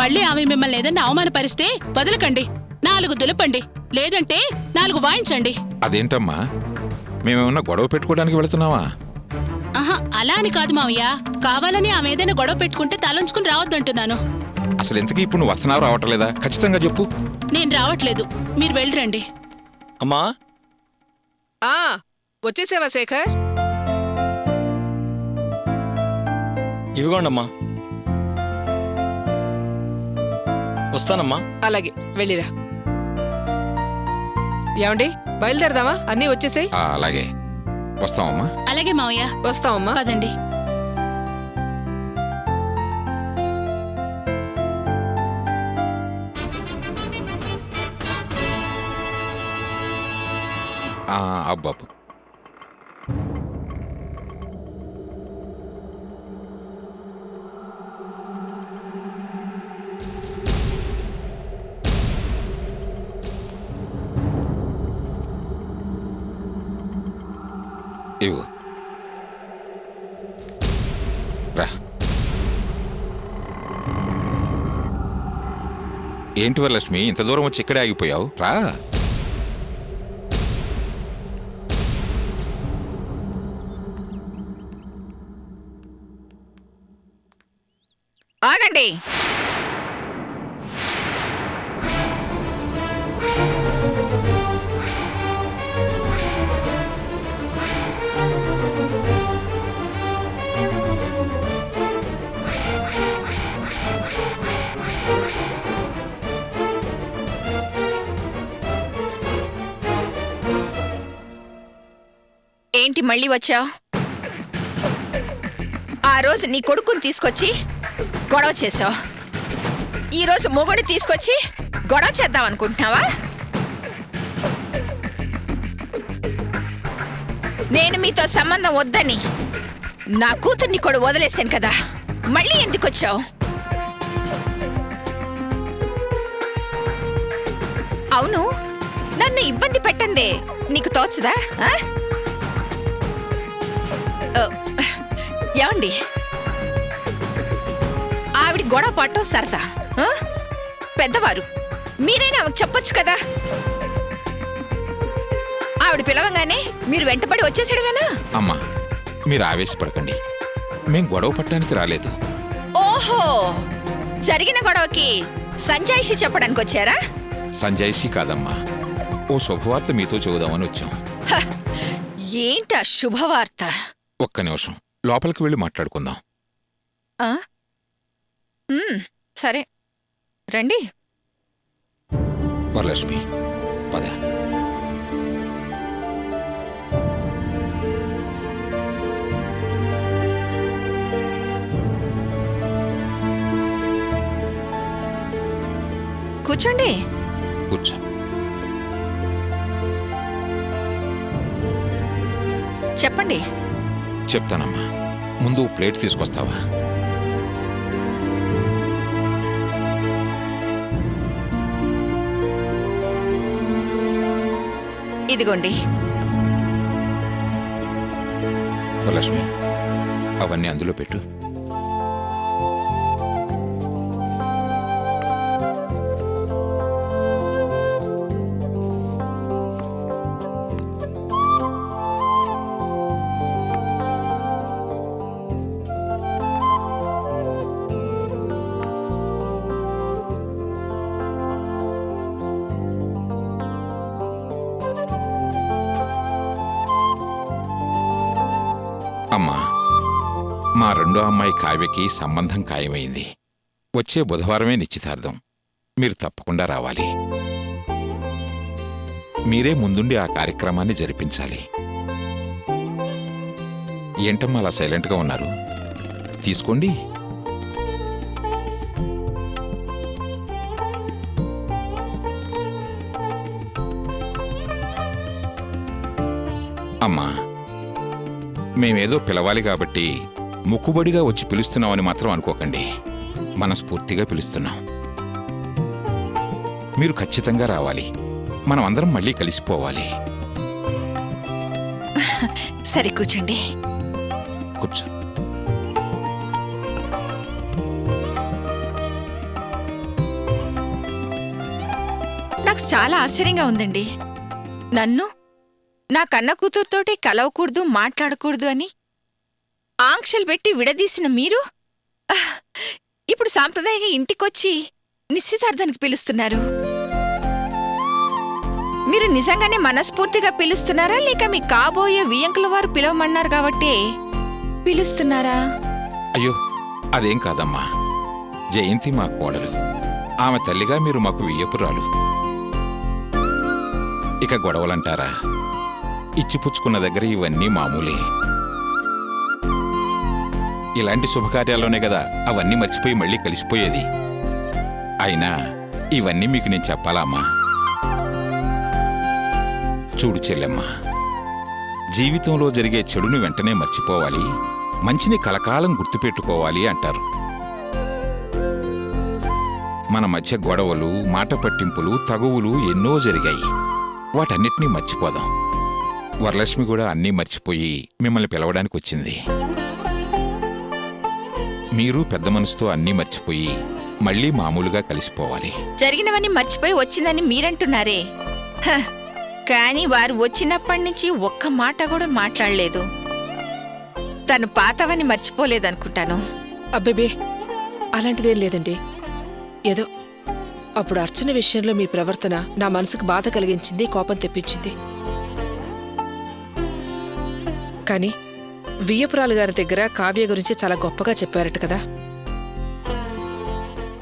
మళ్ళీ ఆమె మిమ్మల్ని ఏదన్నా అవమానపరిస్తే వదలకండి. 4 దులపండి, లేదంటే 4 వాయించండి. అదేంటమ్మా, మేమేమన్నా గొడవ పెట్టుకోవడానికి వెళుతున్నావా? ఆహా, అలా అని కాదు మావయ్య. కావాలని ఆమె ఏదైనా గొడవ పెట్టుకుంటే తలంచుకుని రావద్దంటున్నాను. అసలు ఎంతకీ ఇప్పుడు నువ్వు వస్తున్నావు రావట్లేదా? ఖచ్చితంగా చెప్పు. నేను రావట్లేదు, మీరు వెళ్ళిరండి. అమ్మా, వచ్చేసావా శేఖర్? ఇవిగోండమ్మా. వస్తానమ్మా. అలాగే వెళ్ళిరా. ఏమండి, బయలుదేరదామా? అన్నీ వచ్చేసాయి. అలాగే వస్తామమ్మా. అలాగే మావయ్య, వస్తామమ్మా. పదండి. అబ్బాబు, ఇవ్వు రా. ఏంటి వరలక్ష్మి, ఇంత దూరం వచ్చి ఇక్కడే ఆగిపోయావు? రా. ఆగండి. ఏంటి మళ్ళీ వచ్చావు? ఆ రోజు నీ కొడుకుని తీసుకొచ్చి గొడవ చేసావు. ఈరోజు మొగుడు తీసుకొచ్చి గొడవ చేద్దాం అనుకుంటున్నావా? నేను మీతో సంబంధం వద్దని నా కూతుర్ని కూడా వదిలేశాను కదా, మళ్ళీ ఎందుకు వచ్చావు? అవును, నన్ను ఇబ్బంది పెట్టండి నీకు తోచదా? ఏమండి, ఆవిడ గొడవ పట్టం సరదా. పెద్దవారు మీరైనా ఆమెకు చెప్పొచ్చు కదా. ఆవిడ పిలవంగానే మీరు వెంటపడి వచ్చేసాడమేనా? అమ్మా, మీరు ఆవేశపడకండి. మేం గొడవ పట్టడానికి రాలేదు. ఓహో, జరిగిన గొడవకి సంజాయిషి చెప్పడానికి వచ్చారా? సంజాయిషి కాదమ్మా, ఓ శుభవార్త మీతో చెబుదామని వచ్చాం. ఏంటా శుభవార్త? ఒక్క నిమిషం, లోపలికి వెళ్ళి మాట్లాడుకుందాం. సరే రండి. వరలక్ష్మి, పద. కూర్చోండి. కూర్చో. చెప్పండి. చెప్తానమ్మా, ముందు ప్లేట్ తీసుకొస్తావా? ఇదిగోండి. వరలక్ష్మి, అవన్నీ అందులో పెట్టు. అమ్మా, మా రెండో అమ్మాయి కావ్యకి సంబంధం ఖాయమైంది. వచ్చే బుధవారమే నిశ్చితార్థం. మీరు తప్పకుండా రావాలి. మీరే ముందుండి ఆ కార్యక్రమాన్ని జరిపించాలి. ఏంటమ్మా అలా సైలెంట్గా ఉన్నారు? తీసుకోండి. అమ్మా, మేమేదో పిలవాలి కాబట్టి ముక్కుబడిగా వచ్చి పిలుస్తున్నామని మాత్రం అనుకోకండి. మనస్ఫూర్తిగా పిలుస్తున్నాం. మీరు ఖచ్చితంగా రావాలి. మనం అందరం మళ్ళీ కలిసిపోవాలి. సరే కూర్చోండి. కూర్చో. నాకు చాలా ఆశ్చర్యంగా ఉందండి. నన్ను నా కన్న కూతురుతోటి కలవకూడదు, మాట్లాడకూడదు అని ఆంక్షలు పెట్టి విడదీసిన మీరు ఇప్పుడు సాంప్రదాయంగా ఇంటికొచ్చి నిశ్చితార్థానికి పిలుస్తున్నారు. మీరు నిజంగానే మనస్ఫూర్తిగా పిలుస్తున్నారా, లేక మీ కాబోయే వియంకుల వారు పిలవమన్నారు కాబట్టి పిలుస్తున్నారా? అయ్యో అదేం కాదమ్మా. జయంతి మా కోడలు. ఆమె తల్లిగా మీరు మాకు వియ్యపురాలు. ఇక గొడవలంటారా? ఇచ్చిపుచ్చుకున్న దగ్గర ఇవన్నీ మామూలే. ఇలాంటి శుభకార్యాల్లోనే కదా అవన్నీ మర్చిపోయి మళ్ళీ కలిసిపోయేది. అయినా ఇవన్నీ మీకు నేను చెప్పాలా అమ్మా? చూడు చెల్లెమ్మా, జీవితంలో జరిగే చెడుని వెంటనే మర్చిపోవాలి, మంచిని కలకాలం గుర్తుపెట్టుకోవాలి అంటారు. మన మధ్య గొడవలు, మాట పట్టింపులు, తగువులు ఎన్నో జరిగాయి. వాటన్నిటినీ మర్చిపోదాం. వరలక్ష్మి కూడా అన్నీ మర్చిపోయి మిమ్మల్ని పిలవడానికి వచ్చింది. మీరు పెద్ద మనసుతో అన్నీ మర్చిపోయి మళ్ళీ మామూలుగా కలిసిపోవాలి. జరిగినవన్నీ మర్చిపోయి వచ్చిందని మీరంటున్నారే, కానీ వారు వచ్చినప్పటి నుంచి ఒక్క మాట కూడా మాట్లాడలేదు. తను పాతవని మర్చిపోలేదనుకుంటాను. అబ్బేబే, అలాంటిదేం లేదండి. ఏదో అప్పుడు అర్చన విషయంలో మీ ప్రవర్తన నా మనసుకు బాధ కలిగించింది, కోపం తెప్పించింది. కానీ వియ్యపురాలు గారి దగ్గర కావ్య గురించి చాలా గొప్పగా చెప్పారట కదా.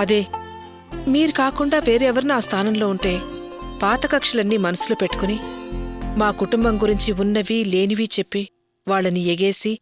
అదే మీరు కాకుండా వేరెవరిని ఆ స్థానంలో ఉంటే పాత కక్షలన్నీ మనసులో పెట్టుకుని మా కుటుంబం గురించి ఉన్నవి లేనివి చెప్పి వాళ్ళని ఎగేసి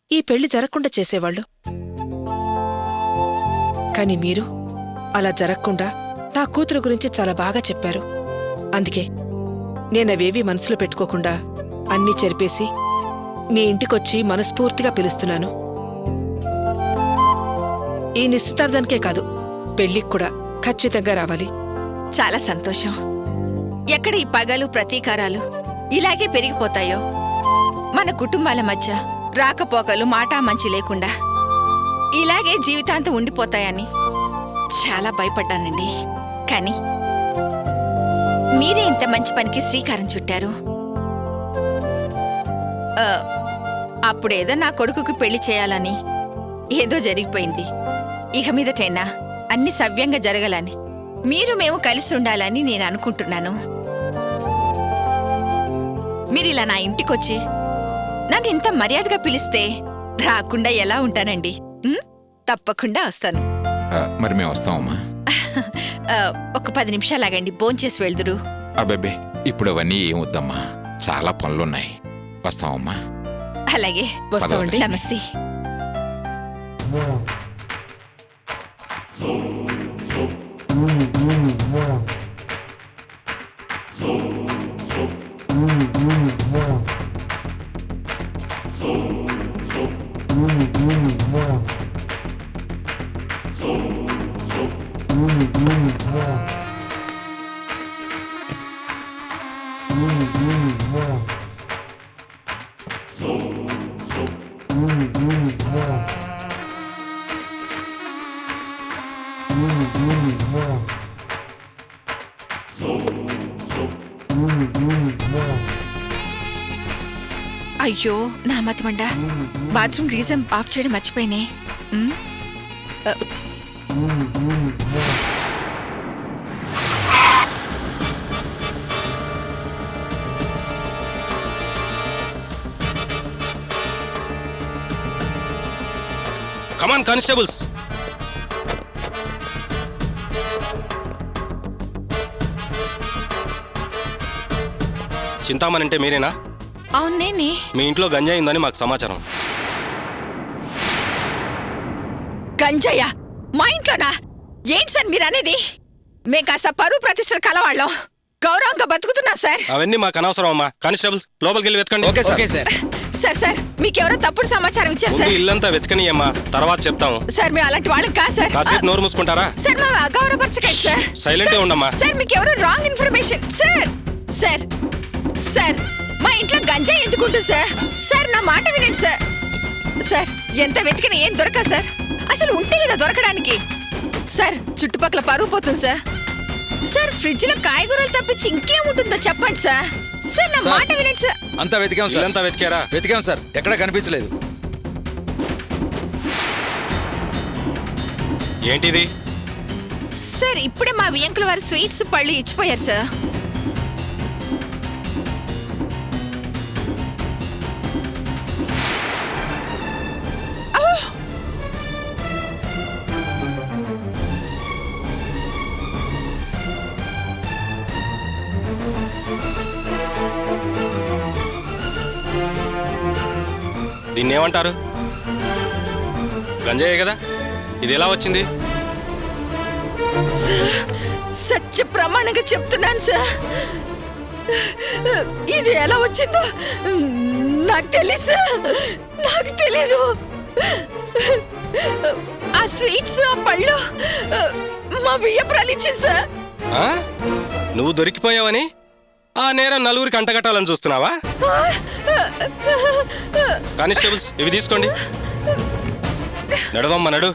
ఈ పెళ్లి జరగకుండా చేసేవాళ్ళు. కాని మీరు అలా జరగకుండా నా కూతురు గురించి చాలా బాగా చెప్పారు. అందుకే నేనవేవీ మనసులో పెట్టుకోకుండా అన్నీ చెరిపేసి మీ ఇంటికొచ్చి మనస్ఫూర్తిగా పిలుస్తున్నాను. ఈ నిశ్చితార్థానికే కాదు, పెళ్లికి కూడా ఖచ్చితంగా రావాలి. చాలా సంతోషం. ఎక్కడ ఈ పగలు, ప్రతీకారాలు ఇలాగే పెరిగిపోతాయో, మన కుటుంబాల మధ్య రాకపోకలు, మాటా మంచి లేకుండా ఇలాగే జీవితాంతం ఉండిపోతాయని చాలా భయపడ్డానండి. కానీ మీరే ఇంత మంచి పనికి శ్రీకారం చుట్టారు. అప్పుడేదో నా కొడుకుకి పెళ్లి చేయాలని ఏదో జరిగిపోయింది. ఇక మీదటైనా అన్ని సవ్యంగా జరగాలని, మీరు మేము కలిసి ఉండాలని నేను అనుకుంటున్నాను. మీరిలా నా ఇంటికొచ్చి నన్ను ఇంత మర్యాదగా పిలిస్తే రాకుండా ఎలా ఉంటానండి? తప్పకుండా వస్తాను. మరి మేము వస్తామమ్మా. ఒక 10 నిమిషాలు ఆగండి, భోంచేసి వెళ్దురు. అబ్బబ్బే, ఇప్పుడు అవన్నీ ఏమొద్దమ్మా, చాలా పనులున్నాయి. వస్తామమ్మా. అలాగే వస్తామండి. నమస్తే. అయ్యో నా మతిమండ, బాత్రూమ్ గీజం ఆఫ్ చేయడం మర్చిపోయినే. కమాన్ కానిస్టేబుల్స్. చింతామణి అంటే మీరేనా? అవును నేనే. మీ ఇంట్లో గంజాయి ఉందని మాకు సమాచారం. గంజయ్య మా ఇంట్లోనా? ఏంటి సార్ మీరు అనేది? మేం కాస్త పరువు ప్రతిష్టలు కలవాళ్ళం, గౌరవంగా బతుకుతున్నా సార్. అవన్నీ మాకు అనవసరం అమ్మా. కానిస్టేబుల్స్ లోపలికి వెళ్ళి వెతకండి. Okay sir. సార్ సార్ మీకెవరో తప్పుడు సమాచారం ఇచ్చారు ముందు సార్. ఇల్లంతా వెతకని అమ్మా, తర్వాత చెప్తాం. సార్ మేము అలాంటి వాళ్ళకి కాదు సార్. కాసేపు నోరు మూసుకుంటారా? సార్ మా అగౌరవపరచకండి సార్. సైలెంట్ గా ఉండమ్మా. సార్ మీకెవరో wrong information. Sir sir sir మా ఇంట్లో గంజాయి ఎందుకుంటుంది సార్? సార్ నా మాట వినండి సార్. సార్ ఎంత వెతికినా ఏం దొరకదు సార్. అసలు ఉంటే కదా దొరకడానికి. సార్ చుట్టుపక్కల పరువు పోతుంది సార్. సార్ ఫ్రిడ్జ్ లో కాయగూరలు తప్పించి ఇంకేముంటుందో చెప్పండి సార్. సార్ నా మాట వినండి సార్. అంతా వెతికాం సార్. ఇల్లంతా వెతికారా? వెతికాం సార్, ఎక్కడా కనిపించలేదు. ఏంటిది? సార్ ఇప్పుడే మా వియంకుల వారి స్వీట్స్ పళ్ళు ఇచ్చిపోయారు సార్. దీన్ని ఏమంటారు? గంజాయే కదా? ఇది ఎలా వచ్చింది? సత్య ప్రమాణంగా చెప్తున్నాను సార్, ఇది ఎలా వచ్చిందో నాకు తెలీదు, నాకు తెలీదు. ఆ స్వీట్స్ ఆ పళ్ళు మా వియ్యపురాలు ఇచ్చింది సార్. ఆ? నువ్వు దొరికిపోయావని ఆ నేరం నలుగురికి అంటగట్టాలని చూస్తున్నావా? కానిస్టేబుల్స్ ఇవి తీసుకోండి. నడవమ్మా నడు.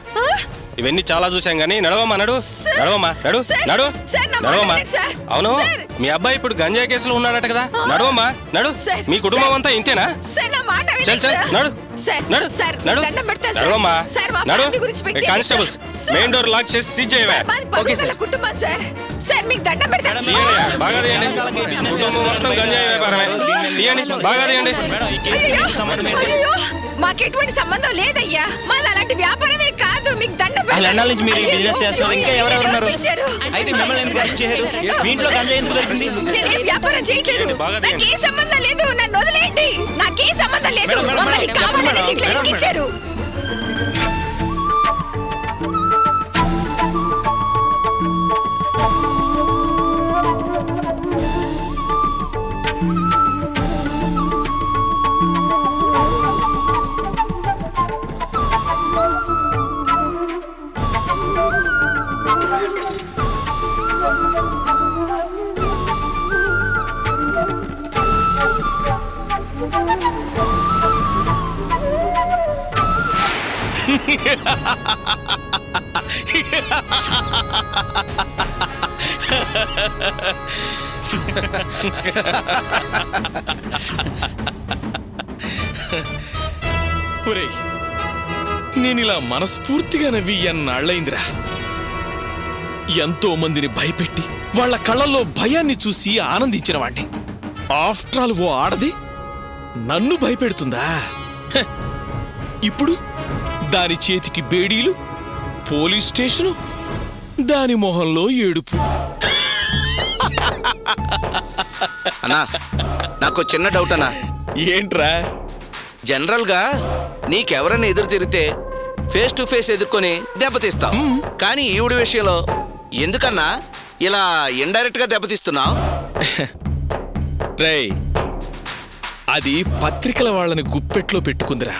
ఇవన్నీ చాలా చూసాం గానీ నడవమ్మా నడు. నడవమ్మా నడు. నడు నడవమ్మా. అవును, మీ అబ్బాయి ఇప్పుడు గంజాయి కేసులో ఉన్నాడట కదా? నడవమ్మా నడు. మీ కుటుంబం అంతా ఇంతేనా? చల్ చల్ నడు నడు నడు. నడవమ్మా నడు. కానిస్టేబుల్స్ మెయిన్ డోర్ లాక్ చేసి సీజ్ చేయవా? బాగా తీయండి. కుటుంబం మొత్తం గంజాయి వ్యాపారమే. తీయండి, బాగా తీయండి. మాకెటువంటి సంబంధం లేదయ్యా, మాది అలాంటి వ్యాపారమే కాదు. మీకు దండం అన్నాళ్ళ నుంచి మీరు ఈ బిజినెస్ చేస్తారు, ఇంకా ఎవరెవరు ఉన్నారు? అయితే మిమ్మల్ని ఎందుకు అరెస్ట్ చేశారు? మీ ఇంట్లో గంజాయి ఎందుకు దొరికింది? నేనేం వ్యాపారం చేయట్లేదు, నాకే సంబంధం లేదు. నన్ను వదిలేయండి, నాకే సంబంధం లేదు. మమ్మల్ని కావాలని దీంట్లో ఎక్కించారు. ఒరేయ్, నేనిలా మనస్ఫూర్తిగా నవ్వి ఎన్నాళ్ళైందిరా. ఎంతో మందిని భయపెట్టి వాళ్ళ కళ్ళల్లో భయాన్ని చూసి ఆనందించిన వాణ్ణి. ఆఫ్టర్ ఆల్ ఓ ఆడది నన్ను భయపెడుతుందా? హ! ఇప్పుడు దాని చేతికి బేడీలు, పోలీస్ స్టేషను, దాని మొహంలో ఏడుపు. అన్నా, నాకు చిన్న డౌట్ అన్నా. ఏంట్రా? జనరల్ గా నీకెవరైనా ఎదురు తిరిగితే ఫేస్ టు ఫేస్ ఎదుర్కొని దెబ్బతీస్తావు, కానీ ఈవిడ విషయంలో ఎందుకన్నా ఇలా ఇండైరెక్ట్ గా దెబ్బతీస్తున్నావు? రేయ్, అది పత్రికల వాళ్ళని గుప్పెట్లో పెట్టుకుందిరా.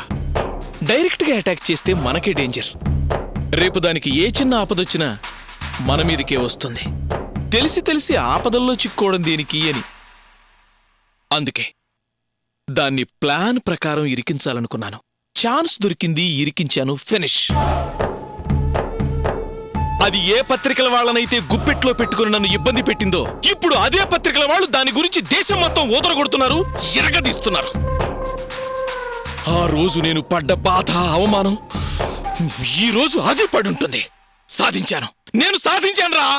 డైరెక్ట్గా అటాక్ చేస్తే మనకే డేంజర్. రేపు దానికి ఏ చిన్న ఆపదొచ్చినా మన మీదకే వస్తుంది. తెలిసి తెలిసి ఆపదల్లో చిక్కోవడం దేనికి అని. అందుకే దాన్ని ప్లాన్ ప్రకారం ఇరికించాలనుకున్నాను. ఛాన్స్ దొరికింది, ఇరికించాను. ఫినిష్. అది ఏ పత్రికల వాళ్ళనైతే గుప్పెట్లో పెట్టుకుని నన్ను ఇబ్బంది పెట్టిందో, ఇప్పుడు అదే పత్రికల వాళ్ళు దాని గురించి దేశం మొత్తం ఊదరగొడుతున్నారు, ఎరగదీస్తున్నారు. ఆ రోజు నేను పడ్డ బాధ, అవమానం ఈ రోజు అది పడుంటుంది. సాధించాను, నేను సాధించాను రా.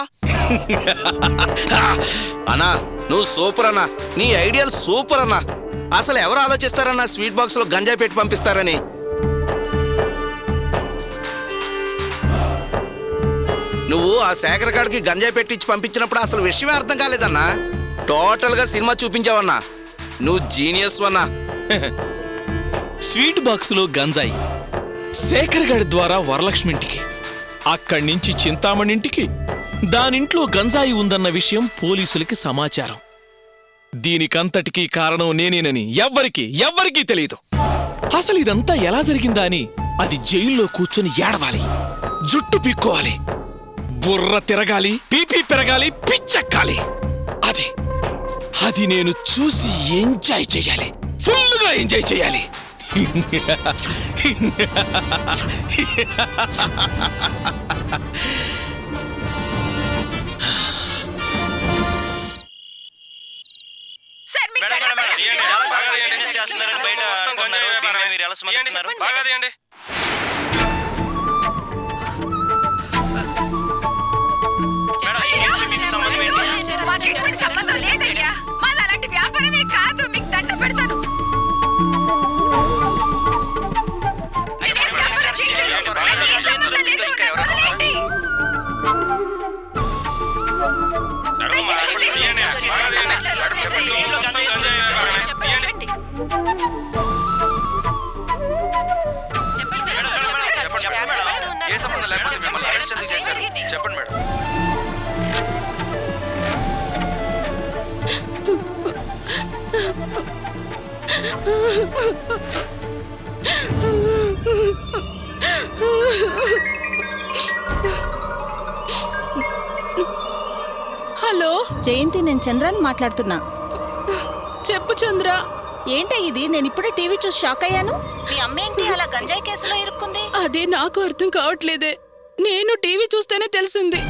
అన్నా, నువ్వు సూపర్ అన్నా. నీ ఐడియాలు సూపర్ అన్నా. అసలు ఎవరు ఆలోచిస్తారన్నా స్వీట్ బాక్స్ లో గంజాయి పెట్టి పంపిస్తారని? నువ్వు ఆ శేఖర్ గాడికి గంజాయి పెట్టించి పంపించినప్పుడు అసలు విషయమే అర్థం కాలేదన్నా. టోటల్ గా సినిమా చూపించావన్నా. నువ్వు జీనియస్ అన్నా. స్వీట్ బాక్సులో గంజాయి శేఖర్ గడి ద్వారా వరలక్ష్మింటికి, అక్కడి నుంచి చింతామణింటికి, దానింట్లో గంజాయి ఉందన్న విషయం పోలీసులకి సమాచారం. దీనికంతటికీ కారణం నేనేనని ఎవ్వరికీ తెలియదు. అసలు ఇదంతా ఎలా జరిగిందా అని అది జైల్లో కూర్చొని ఏడవాలి, జుట్టు పీక్కోవాలి, బుర్ర తిరగాలి, పీపీ పెరగాలి, పిచ్చెక్కాలి. అది నేను చూసి ఎంజాయ్ చేయాలి, ఫుల్గా ఎంజాయ్ చేయాలి. తీయండి బాగా తీయండి. సంబంధం లేదయ్యా, మాది అలాంటి వ్యాపారమే కాదు. మీకు దండ పెడతాను. ఏ సంబంధం లేకపోతే మిమ్మల్ని అరెస్ట్ ఎందుకు చేశారు చెప్పండి మేడం. హలో జయంతి, నేను చంద్రాన్ని మాట్లాడుతున్నా. చెప్పు చంద్ర. ఏంటో ఇది, నేను ఇప్పుడే టీవీ చూసి షాక్ అయ్యాను. మీ అమ్మేంటి అలా గంజాయి కేసులో ఇరుక్కుంది? అదే నాకు అర్థం కావట్లేదే. నేను టీవీ చూస్తేనే తెలిసింది.